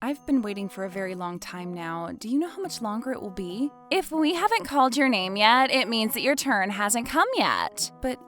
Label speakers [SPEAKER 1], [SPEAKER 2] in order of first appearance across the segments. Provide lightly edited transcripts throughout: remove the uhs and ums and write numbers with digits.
[SPEAKER 1] I've been waiting for a very long time now. Do you know how much longer it will be? If we haven't called your name yet, it means that your turn hasn't come yet. But,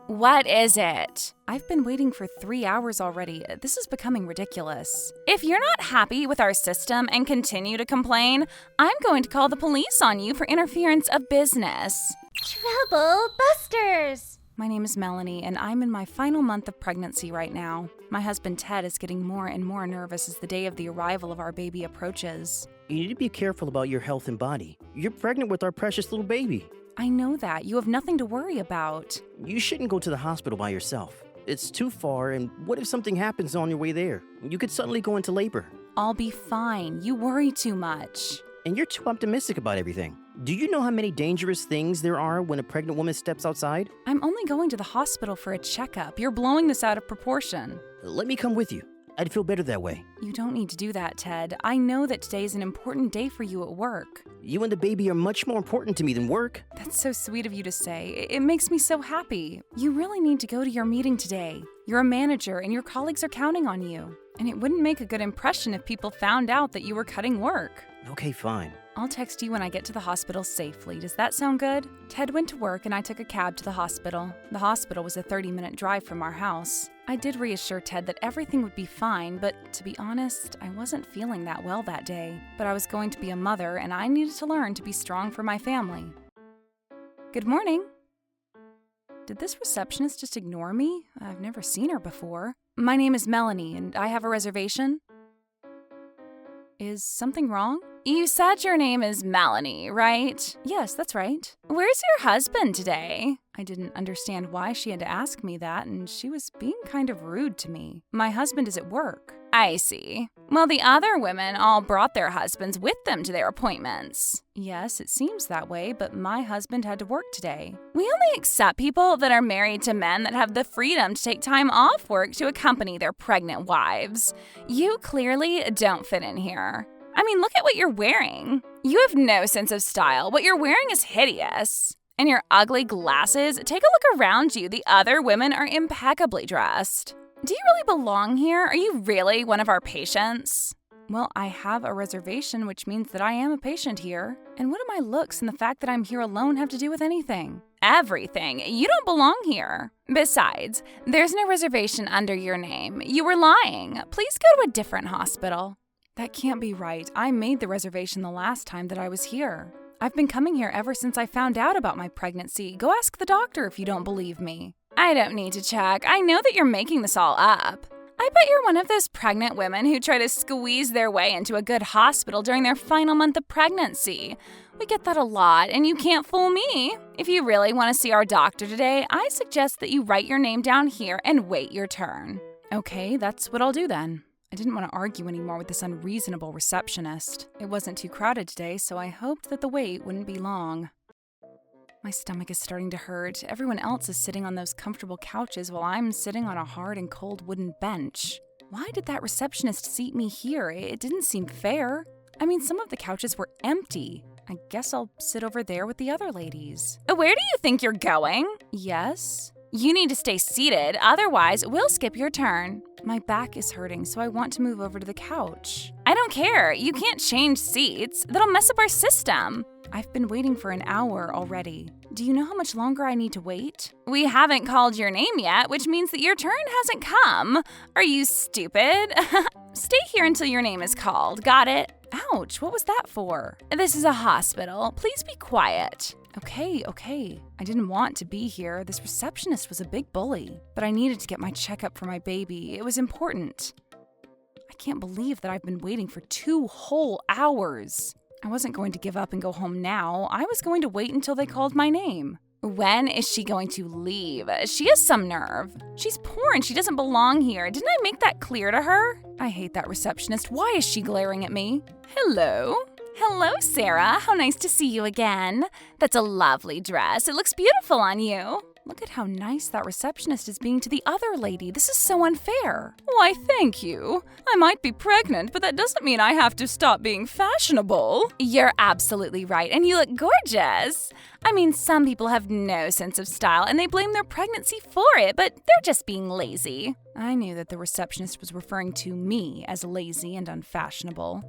[SPEAKER 1] what is it? I've been waiting for 3 hours already. This is becoming ridiculous. If you're not happy with our system and continue to complain, I'm going to call the police on you for interference of business.
[SPEAKER 2] Trouble Busters!
[SPEAKER 1] My name is Melanie, and I'm in my final month of pregnancy right now. My husband Ted is getting more and more nervous as the day of the arrival of our baby approaches.
[SPEAKER 3] You need to be careful about your health and body. You're pregnant with our precious little baby.
[SPEAKER 1] I know that. You have nothing to worry about.
[SPEAKER 3] You shouldn't go to the hospital by yourself. It's too far, and what if something happens on your way there? You could suddenly go into labor.
[SPEAKER 1] I'll be fine. You worry too much.
[SPEAKER 3] And you're too optimistic about everything. Do you know how many dangerous things there are when a pregnant woman steps outside?
[SPEAKER 1] I'm only going to the hospital for a checkup. You're blowing this out of proportion.
[SPEAKER 3] Let me come with you. I'd feel better that way.
[SPEAKER 1] You don't need to do that, Ted. I know that today is an important day for you at work.
[SPEAKER 3] You and the baby are much more important to me than work.
[SPEAKER 1] That's so sweet of you to say. It makes me so happy. You really need to go to your meeting today. You're a manager and your colleagues are counting on you. And it wouldn't make a good impression if people found out that you were cutting work.
[SPEAKER 3] Okay, fine.
[SPEAKER 1] I'll text you when I get to the hospital safely. Does that sound good? Ted went to work and I took a cab to the hospital. The hospital was a 30-minute drive from our house. I did reassure Ted that everything would be fine, but to be honest, I wasn't feeling that well that day. But I was going to be a mother and I needed to learn to be strong for my family. Good morning. Did this receptionist just ignore me? I've never seen her before. My name is Melanie and I have a reservation. Is something wrong? You said your name is Melanie, right? Yes, that's right. Where's your husband today? I didn't understand why she had to ask me that, and she was being kind of rude to me. My husband is at work. I see. Well, the other women all brought their husbands with them to their appointments. Yes, it seems that way, but my husband had to work today. We only accept people that are married to men that have the freedom to take time off work to accompany their pregnant wives. You clearly don't fit in here. I mean, look at what you're wearing. You have no sense of style. What you're wearing is hideous. And your ugly glasses, take a look around you. The other women are impeccably dressed. Do you really belong here? Are you really one of our patients? Well, I have a reservation, which means that I am a patient here. And what do my looks and the fact that I'm here alone have to do with anything? Everything. You don't belong here. Besides, there's no reservation under your name. You were lying. Please go to a different hospital. That can't be right. I made the reservation the last time that I was here. I've been coming here ever since I found out about my pregnancy. Go ask the doctor if you don't believe me. I don't need to check. I know that you're making this all up. I bet you're one of those pregnant women who try to squeeze their way into a good hospital during their final month of pregnancy. We get that a lot, and you can't fool me. If you really want to see our doctor today, I suggest that you write your name down here and wait your turn. Okay, that's what I'll do then. I didn't want to argue anymore with this unreasonable receptionist. It wasn't too crowded today, so I hoped that the wait wouldn't be long. My stomach is starting to hurt. Everyone else is sitting on those comfortable couches while I'm sitting on a hard and cold wooden bench. Why did that receptionist seat me here? It didn't seem fair. I mean, some of the couches were empty. I guess I'll sit over there with the other ladies. Where do you think you're going? Yes? You need to stay seated, otherwise we'll skip your turn. My back is hurting, so I want to move over to the couch. I don't care. You can't change seats. That'll mess up our system. I've been waiting for an hour already. Do you know how much longer I need to wait? We haven't called your name yet, which means that your turn hasn't come. Are you stupid? Stay here until your name is called. Got it? Ouch, what was that for? This is a hospital. Please be quiet. Okay. I didn't want to be here. This receptionist was a big bully. But I needed to get my checkup for my baby. It was important. I can't believe that I've been waiting for 2 whole hours. I wasn't going to give up and go home now. I was going to wait until they called my name. When is she going to leave? She has some nerve. She's poor and she doesn't belong here. Didn't I make that clear to her? I hate that receptionist. Why is she glaring at me? Hello? Hello, Sarah. How nice to see you again. That's a lovely dress. It looks beautiful on you. Look at how nice that receptionist is being to the other lady. This is so unfair. Why, thank you. I might be pregnant, but that doesn't mean I have to stop being fashionable. You're absolutely right, and you look gorgeous. I mean, some people have no sense of style, and they blame their pregnancy for it, but they're just being lazy. I knew that the receptionist was referring to me as lazy and unfashionable.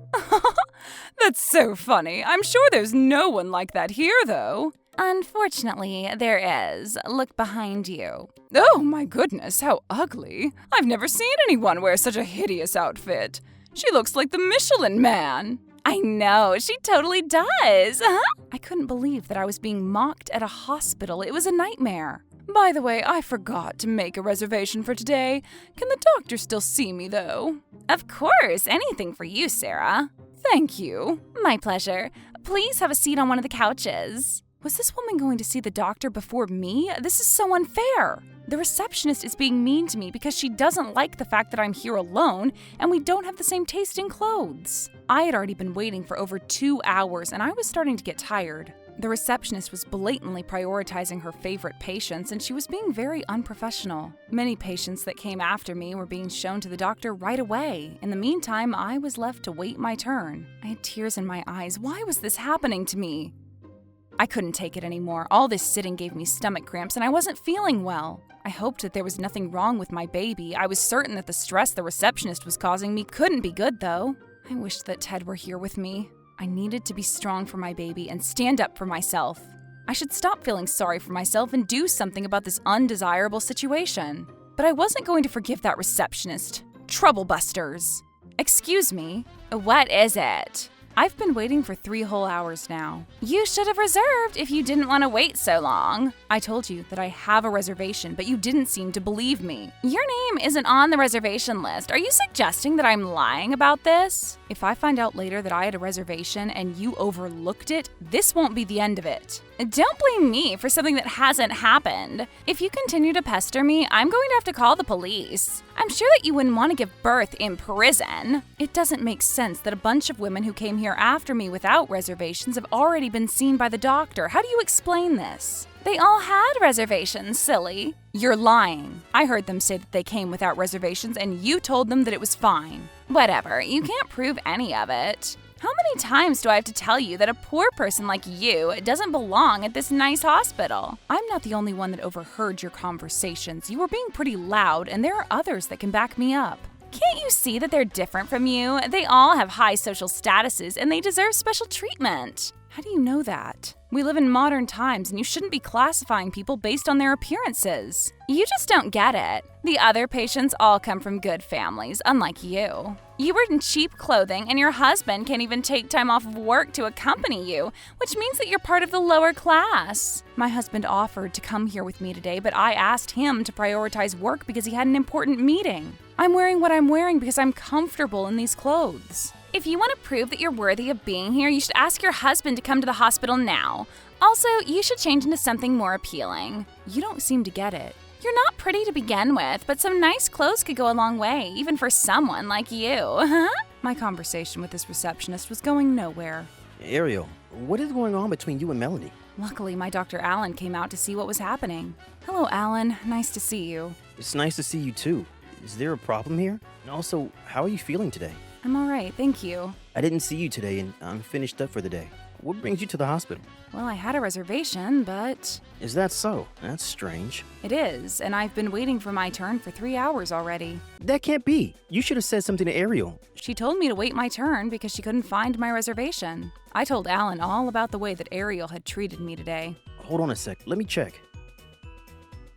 [SPEAKER 1] That's so funny. I'm sure there's no one like that here, though. Unfortunately, there is. Look behind you. Oh my goodness, how ugly. I've never seen anyone wear such a hideous outfit. She looks like the Michelin Man. I know, she totally does. I couldn't believe that I was being mocked at a hospital. It was a nightmare. By the way, I forgot to make a reservation for today. Can the doctor still see me, though? Of course, anything for you, Sarah. Thank you. My pleasure. Please have a seat on one of the couches. Was this woman going to see the doctor before me? This is so unfair. The receptionist is being mean to me because she doesn't like the fact that I'm here alone and we don't have the same taste in clothes. I had already been waiting for over 2 hours and I was starting to get tired. The receptionist was blatantly prioritizing her favorite patients and she was being very unprofessional. Many patients that came after me were being shown to the doctor right away. In the meantime, I was left to wait my turn. I had tears in my eyes. Why was this happening to me? I couldn't take it anymore. All this sitting gave me stomach cramps and I wasn't feeling well. I hoped that there was nothing wrong with my baby. I was certain that the stress the receptionist was causing me couldn't be good, though. I wished that Ted were here with me. I needed to be strong for my baby and stand up for myself. I should stop feeling sorry for myself and do something about this undesirable situation. But I wasn't going to forgive that receptionist. Troublebusters. Excuse me, what is it? I've been waiting for 3 whole hours now. You should have reserved if you didn't want to wait so long. I told you that I have a reservation, but you didn't seem to believe me. Your name isn't on the reservation list. Are you suggesting that I'm lying about this? If I find out later that I had a reservation and you overlooked it, this won't be the end of it. Don't blame me for something that hasn't happened. If you continue to pester me, I'm going to have to call the police. I'm sure that you wouldn't want to give birth in prison. It doesn't make sense that a bunch of women who came here after me without reservations have already been seen by the doctor. How do you explain this? They all had reservations, silly. You're lying. I heard them say that they came without reservations and you told them that it was fine. Whatever, you can't prove any of it. How many times do I have to tell you that a poor person like you doesn't belong at this nice hospital? I'm not the only one that overheard your conversations. You were being pretty loud, and there are others that can back me up. Can't you see that they're different from you? They all have high social statuses, and they deserve special treatment. How do you know that? We live in modern times, and you shouldn't be classifying people based on their appearances. You just don't get it. The other patients all come from good families, unlike you. You were in cheap clothing, and your husband can't even take time off of work to accompany you, which means that you're part of the lower class. My husband offered to come here with me today, but I asked him to prioritize work because he had an important meeting. I'm wearing what I'm wearing because I'm comfortable in these clothes. If you want to prove that you're worthy of being here, you should ask your husband to come to the hospital now. Also, you should change into something more appealing. You don't seem to get it. You're not pretty to begin with, but some nice clothes could go a long way, even for someone like you. My conversation with this receptionist was going nowhere.
[SPEAKER 3] Ariel, what is going on between you and Melanie?
[SPEAKER 1] Luckily, my Dr. Allen came out to see what was happening. Hello, Allen. Nice to see you.
[SPEAKER 3] It's nice to see you too. Is there a problem here? And also, how are you feeling today?
[SPEAKER 1] I'm all right, thank you.
[SPEAKER 3] I didn't see you today and I'm finished up for the day. What brings you to the hospital?
[SPEAKER 1] Well, I had a reservation, but...
[SPEAKER 3] Is that so? That's strange.
[SPEAKER 1] It is, and I've been waiting for my turn for 3 hours already.
[SPEAKER 3] That can't be. You should have said something to Ariel.
[SPEAKER 1] She told me to wait my turn because she couldn't find my reservation. I told Alan all about the way that Ariel had treated me today.
[SPEAKER 3] Hold on a sec. Let me check.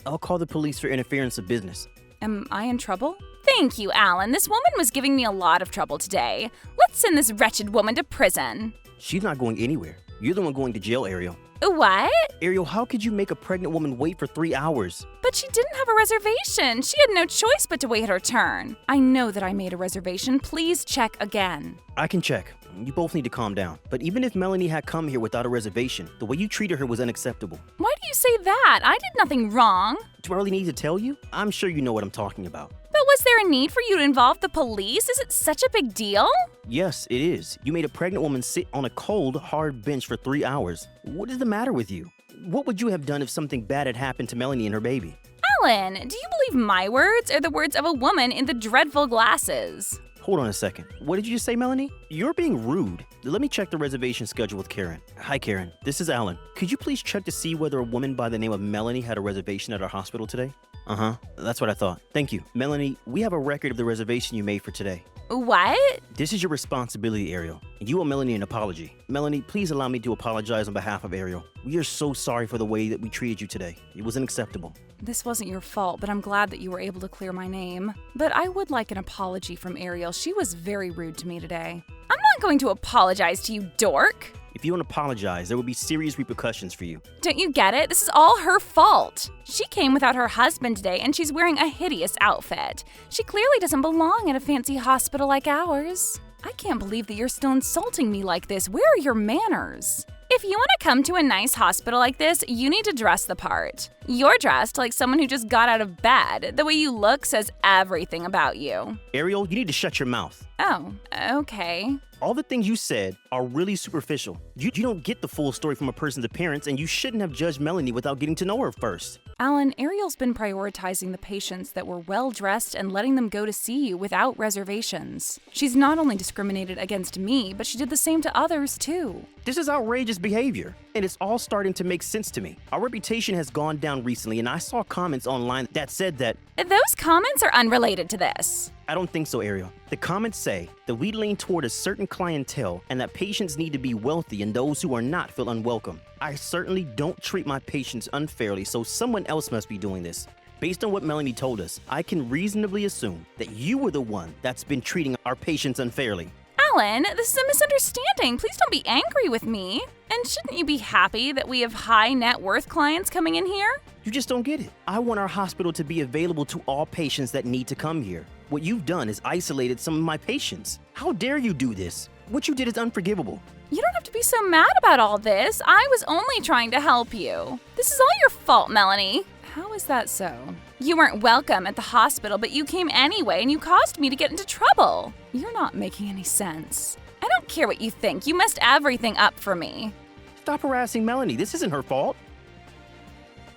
[SPEAKER 3] I'll call the police for interference of business.
[SPEAKER 1] Am I in trouble? Thank you, Alan. This woman was giving me a lot of trouble today. Let's send this wretched woman to prison.
[SPEAKER 3] She's not going anywhere. You're the one going to jail, Ariel.
[SPEAKER 1] What?
[SPEAKER 3] Ariel, how could you make a pregnant woman wait for 3 hours?
[SPEAKER 1] But she didn't have a reservation. She had no choice but to wait her turn. I know that I made a reservation. Please check again.
[SPEAKER 3] I can check. You both need to calm down. But even if Melanie had come here without a reservation, the way you treated her was unacceptable.
[SPEAKER 1] Why do you say that? I did nothing wrong.
[SPEAKER 3] Do I really need to tell you? I'm sure you know what I'm talking about.
[SPEAKER 1] But was there a need for you to involve the police? Is it such a big deal?
[SPEAKER 3] Yes, it is. You made a pregnant woman sit on a cold, hard bench for 3 hours. What is the matter with you? What would you have done if something bad had happened to Melanie and her baby?
[SPEAKER 1] Alan, do you believe my words or the words of a woman in the dreadful glasses?
[SPEAKER 3] Hold on a second. What did you just say, Melanie? You're being rude. Let me check the reservation schedule with Karen. Hi, Karen. This is Alan. Could you please check to see whether a woman by the name of Melanie had a reservation at our hospital today? Uh-huh. That's what I thought. Thank you. Melanie, we have a record of the reservation you made for today.
[SPEAKER 1] What?
[SPEAKER 3] This is your responsibility, Ariel. You owe Melanie an apology. Melanie, please allow me to apologize on behalf of Ariel. We are so sorry for the way that we treated you today. It was unacceptable.
[SPEAKER 1] This wasn't your fault, but I'm glad that you were able to clear my name. But I would like an apology from Ariel. She was very rude to me today. I'm not going to apologize to you, dork.
[SPEAKER 3] If you don't apologize, there will be serious repercussions for you.
[SPEAKER 1] Don't you get it? This is all her fault. She came without her husband today, and she's wearing a hideous outfit. She clearly doesn't belong in a fancy hospital like ours. I can't believe that you're still insulting me like this. Where are your manners? If you want to come to a nice hospital like this, you need to dress the part. You're dressed like someone who just got out of bed. The way you look says everything about you.
[SPEAKER 3] Ariel, you need to shut your mouth.
[SPEAKER 1] Oh, okay.
[SPEAKER 3] All the things you said are really superficial. You don't get the full story from a person's appearance, and you shouldn't have judged Melanie without getting to know her first.
[SPEAKER 1] Alan, Ariel's been prioritizing the patients that were well-dressed and letting them go to see you without reservations. She's not only discriminated against me, but she did the same to others, too.
[SPEAKER 3] This is outrageous behavior, and it's all starting to make sense to me. Our reputation has gone down recently, and I saw comments online that said that
[SPEAKER 1] Those comments are unrelated to this.
[SPEAKER 3] I don't think so, Ariel. The comments say that we lean toward a certain clientele and that patients need to be wealthy and those who are not feel unwelcome. I certainly don't treat my patients unfairly, so someone else must be doing this. Based on what Melanie told us, I can reasonably assume that you were the one that's been treating our patients unfairly.
[SPEAKER 1] Alan, this is a misunderstanding. Please don't be angry with me. And shouldn't you be happy that we have high net worth clients coming in here?
[SPEAKER 3] You just don't get it. I want our hospital to be available to all patients that need to come here. What you've done is isolated some of my patients. How dare you do this? What you did is unforgivable.
[SPEAKER 1] You don't have to be so mad about all this. I was only trying to help you. This is all your fault, Melanie. How is that so? You weren't welcome at the hospital, but you came anyway and you caused me to get into trouble. You're not making any sense. I don't care what you think. You messed everything up for me.
[SPEAKER 3] Stop harassing Melanie. This isn't her fault.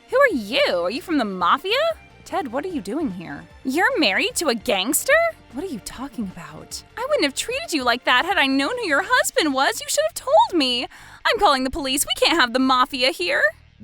[SPEAKER 1] Who are you? Are you from the mafia? Ted, what are you doing here? You're married to a gangster? What are you talking about? I wouldn't have treated you like that had I known who your husband was. You should have told me. I'm calling the police. We can't have the mafia here.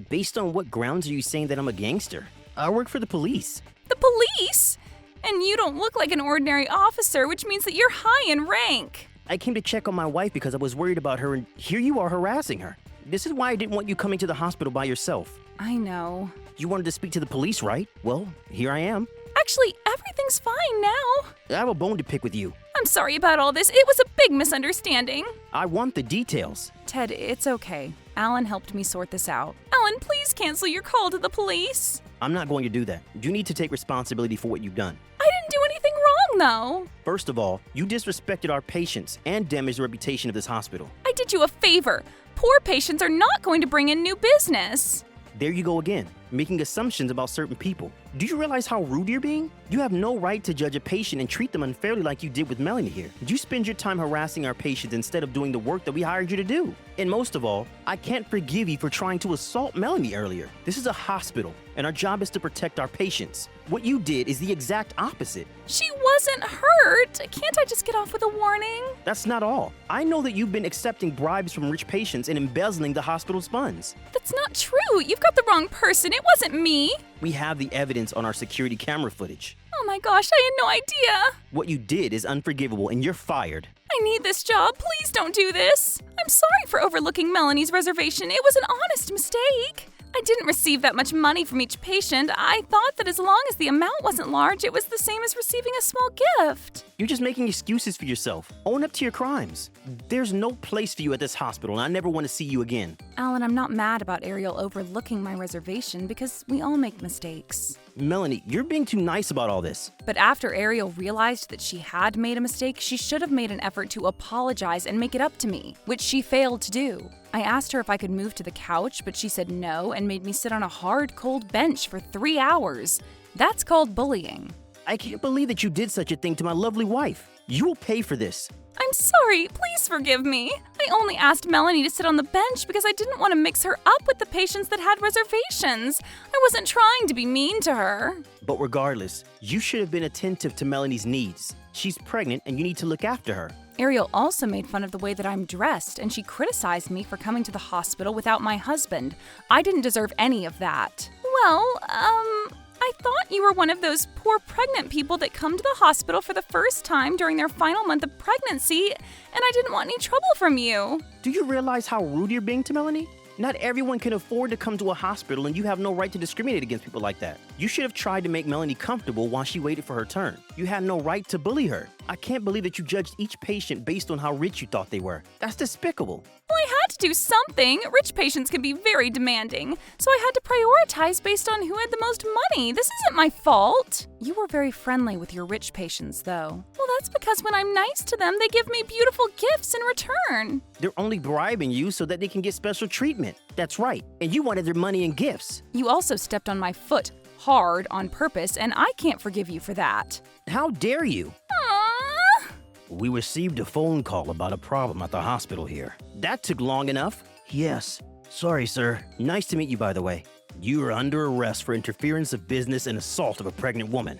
[SPEAKER 3] Based on what grounds are you saying that I'm a gangster? I work for the police.
[SPEAKER 1] The police? And you don't look like an ordinary officer, which means that you're high in rank.
[SPEAKER 3] I came to check on my wife because I was worried about her, and here you are harassing her. This is why I didn't want you coming to the hospital by yourself.
[SPEAKER 1] I know.
[SPEAKER 3] You wanted to speak to the police, right? Well, here I am.
[SPEAKER 1] Actually, everything's fine now.
[SPEAKER 3] I have a bone to pick with you.
[SPEAKER 1] I'm sorry about all this. It was a big misunderstanding.
[SPEAKER 3] I want the details.
[SPEAKER 1] Ted, it's okay. Alan helped me sort this out. Alan, please cancel your call to the police.
[SPEAKER 3] I'm not going to do that. You need to take responsibility for what you've done.
[SPEAKER 1] I didn't do anything wrong, though.
[SPEAKER 3] First of all, you disrespected our patients and damaged the reputation of this hospital.
[SPEAKER 1] I did you a favor. Poor patients are not going to bring in new business.
[SPEAKER 3] There you go again, making assumptions about certain people. Do you realize how rude you're being? You have no right to judge a patient and treat them unfairly like you did with Melanie here. You spend your time harassing our patients instead of doing the work that we hired you to do. And most of all, I can't forgive you for trying to assault Melanie earlier. This is a hospital, and our job is to protect our patients. What you did is the exact opposite.
[SPEAKER 1] She wasn't hurt. Can't I just get off with a warning?
[SPEAKER 3] That's not all. I know that you've been accepting bribes from rich patients and embezzling the hospital's funds.
[SPEAKER 1] That's not true. You've got the wrong person. It wasn't me.
[SPEAKER 3] We have the evidence on our security camera footage.
[SPEAKER 1] Oh my gosh, I had no idea.
[SPEAKER 3] What you did is unforgivable, and you're fired.
[SPEAKER 1] I need this job. Please don't do this. I'm sorry for overlooking Melanie's reservation. It was an honest mistake. I didn't receive that much money from each patient. I thought that as long as the amount wasn't large, it was the same as receiving a small gift.
[SPEAKER 3] You're just making excuses for yourself. Own up to your crimes. There's no place for you at this hospital, and I never want to see you again.
[SPEAKER 1] Alan, I'm not mad about Ariel overlooking my reservation because we all make mistakes.
[SPEAKER 3] Melanie, you're being too nice about all this.
[SPEAKER 1] But after Ariel realized that she had made a mistake, she should have made an effort to apologize and make it up to me, which she failed to do. I asked her if I could move to the couch, but she said no and made me sit on a hard, cold bench for 3 hours. That's called bullying.
[SPEAKER 3] I can't believe that you did such a thing to my lovely wife. You will pay for this.
[SPEAKER 1] I'm sorry, please forgive me. I only asked Melanie to sit on the bench because I didn't want to mix her up with the patients that had reservations. I wasn't trying to be mean to her.
[SPEAKER 3] But regardless, you should have been attentive to Melanie's needs. She's pregnant and you need to look after her.
[SPEAKER 1] Ariel also made fun of the way that I'm dressed, and she criticized me for coming to the hospital without my husband. I didn't deserve any of that. Well, I thought you were one of those poor pregnant people that come to the hospital for the first time during their final month of pregnancy, and I didn't want any trouble from you.
[SPEAKER 3] Do you realize how rude you're being to Melanie? Not everyone can afford to come to a hospital, and you have no right to discriminate against people like that. You should have tried to make Melanie comfortable while she waited for her turn. You had no right to bully her. I can't believe that you judged each patient based on how rich you thought they were. That's despicable.
[SPEAKER 1] Well, I had to do something. Rich patients can be very demanding, so I had to prioritize based on who had the most money. This isn't my fault. You were very friendly with your rich patients, though. Well, that's because when I'm nice to them, they give me beautiful gifts in return.
[SPEAKER 3] They're only bribing you so that they can get special treatment. That's right. And you wanted their money and gifts.
[SPEAKER 1] You also stepped on my foot hard on purpose, and I can't forgive you for that.
[SPEAKER 3] How dare you?
[SPEAKER 1] Aww.
[SPEAKER 3] We received a phone call about a problem at the hospital here. That took long enough. Yes. Sorry, sir. Nice to meet you, by the way. You are under arrest for interference of business and assault of a pregnant woman.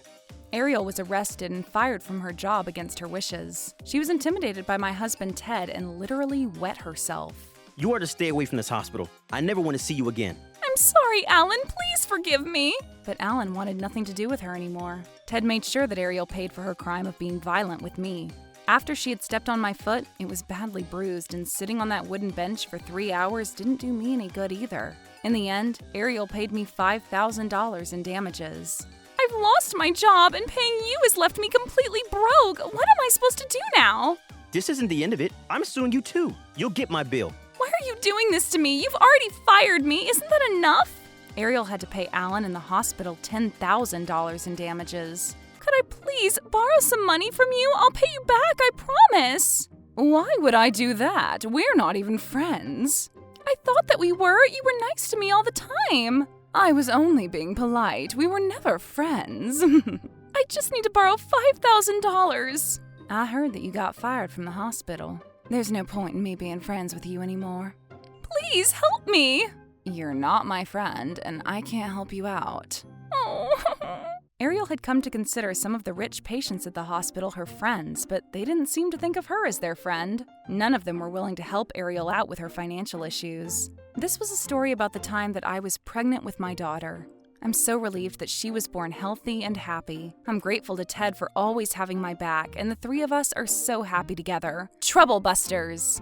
[SPEAKER 1] Ariel was arrested and fired from her job against her wishes. She was intimidated by my husband Ted and literally wet herself.
[SPEAKER 3] You are to stay away from this hospital. I never want to see you again.
[SPEAKER 1] I'm sorry, Alan. Please forgive me. But Alan wanted nothing to do with her anymore. Ted made sure that Ariel paid for her crime of being violent with me. After she had stepped on my foot, it was badly bruised, and sitting on that wooden bench for 3 hours didn't do me any good either. In the end, Ariel paid me $5,000 in damages. I've lost my job, and paying you has left me completely broke. What am I supposed to do now?
[SPEAKER 3] This isn't the end of it. I'm suing you too. You'll get my bill.
[SPEAKER 1] Why are you doing this to me? You've already fired me. Isn't that enough? Ariel had to pay Alan and the hospital $10,000 in damages. Could I please borrow some money from you? I'll pay you back, I promise. Why would I do that? We're not even friends. I thought that we were. You were nice to me all the time. I was only being polite. We were never friends. I just need to borrow $5,000. I heard that you got fired from the hospital. There's no point in me being friends with you anymore. Please help me. You're not my friend, and I can't help you out. Oh. Ariel had come to consider some of the rich patients at the hospital her friends, but they didn't seem to think of her as their friend. None of them were willing to help Ariel out with her financial issues. This was a story about the time that I was pregnant with my daughter. I'm so relieved that she was born healthy and happy. I'm grateful to Ted for always having my back, and the three of us are so happy together. Trouble Busters!